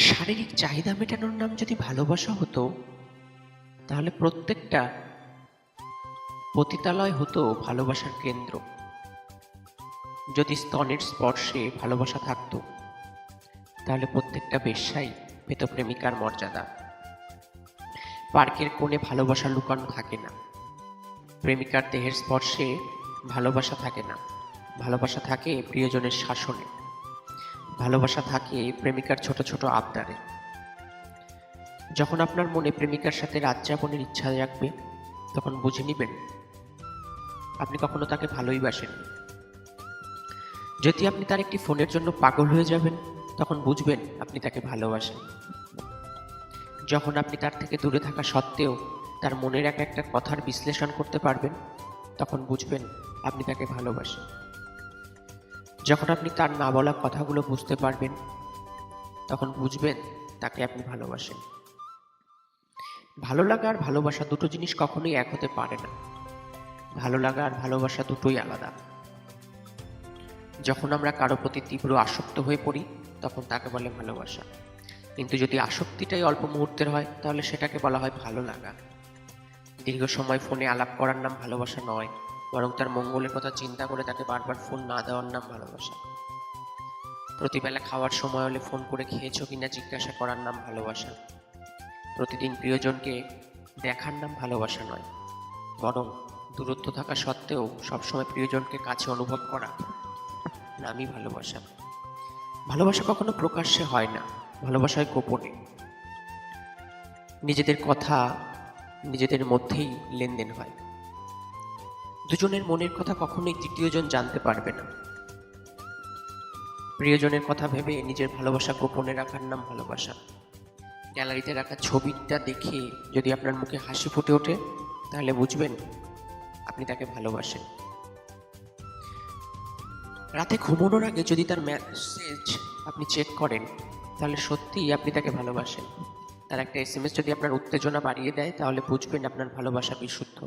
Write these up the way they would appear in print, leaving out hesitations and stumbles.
শারীরিক চাহিদা মেটানোর নাম যদি ভালোবাসা হতো, তাহলে প্রত্যেকটা পতিতালয় হতো ভালোবাসার কেন্দ্র। যদি স্তনের স্পর্শে ভালোবাসা থাকতো, তাহলে প্রত্যেকটা বেশ্যাই পেত প্রেমিকার মর্যাদা। পার্কের কোণে ভালোবাসা লুকানো থাকে না, প্রেমিকার দেহের স্পর্শে ভালোবাসা থাকে না, ভালোবাসা থাকে প্রিয়জনের শাসনে, ভালোবাসা থাকে প্রেমিকার ছোট ছোট আবদারে। যখন আপনার মনে প্রেমিকার সাথে রাত যাপনের ইচ্ছা জাগবে, তখন বুঝে নিবেন আপনি কখনো তাকে ভালোই বাসেননি। যদি আপনি তার একটি ফোনের জন্য পাগল হয়ে যাবেন, তখন বুঝবেন আপনি তাকে ভালোবাসেন। যখন আপনি তার থেকে দূরে থাকা সত্ত্বেও তার মনের এক একটা কথার বিশ্লেষণ করতে পারবেন, তখন বুঝবেন আপনি তাকে ভালোবাসেন। যখন আপনি তার না বলা কথাগুলো বুঝতে পারবেন, তখন বুঝবেন তাকে আপনি ভালোবাসেন। ভালো লাগা আর ভালোবাসা দুটো জিনিস কখনোই এক হতে পারে না। ভালো লাগা আর ভালোবাসা দুটোই আলাদা। যখন আমরা কারো প্রতি তীব্র আসক্ত হয়ে পড়ি, তখন তাকে বলে ভালোবাসা। কিন্তু যদি আসক্তিটাই অল্প মুহূর্তের হয়, তাহলে সেটাকে বলা হয় ভালো লাগা। দীর্ঘ সময় ফোনে আলাপ করার নাম ভালোবাসা নয়, বরং তার মঙ্গলের কথা চিন্তা করে তাকে বারবার ফোন না দেওয়ার নাম ভালোবাসা। প্রতিবেলা খাওয়ার সময় হলে ফোন করে খেয়েছো কিনা জিজ্ঞাসা করার নাম ভালোবাসা। প্রতিদিন প্রিয়জনকে দেখার নাম ভালোবাসা নয়, বরং দূরত্ব থাকা সত্ত্বেও সবসময় প্রিয়জনকে কাছে অনুভব করা নামই ভালোবাসা। ভালোবাসা কখনো প্রকাশ্যে হয় না, ভালোবাসা হয় গোপনে। নিজেদের কথা নিজেদের মধ্যেই লেনদেন হয়। দুজনের মনের কথা কখনোই তৃতীয়জন জানতে পারবে না। প্রিয়জনের কথা ভেবে নিজের ভালোবাসা গোপনে রাখার নাম ভালোবাসা। গ্যালারিতে রাখা ছবিটা দেখে যদি আপনার মুখে হাসি ফুটে ওঠে, তাহলে বুঝবেন আপনি তাকে ভালোবাসেন। রাতে ঘুমানোর আগে যদি তার মেসেজ আপনি চেক করেন, তাহলে সত্যিই আপনি তাকে ভালোবাসেন। তার একটা SMS যদি আপনার উত্তেজনা বাড়িয়ে দেয়, তাহলে বুঝবেন আপনার ভালোবাসা বিশুদ্ধ।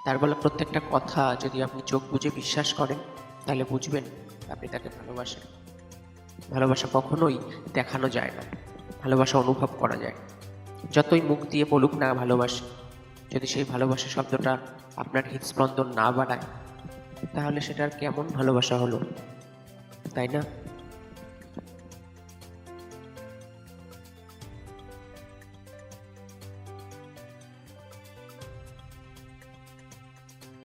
তার বলা প্রত্যেকটা কথা যদি আপনি চোখ বুজে বিশ্বাস করেন, তাহলে বুঝবেন আপনি তাকে ভালোবাসেন। ভালোবাসা কখনোই দেখানো যায় না, ভালোবাসা অনুভব করা যায়। যতই মুখ দিয়ে বলুক না ভালোবাসি, যদি সেই ভালোবাসা শব্দটা আপনার হৃদস্পন্দন না বাড়ায়, তাহলে সেটার কেমন ভালোবাসা হলো, তাই না?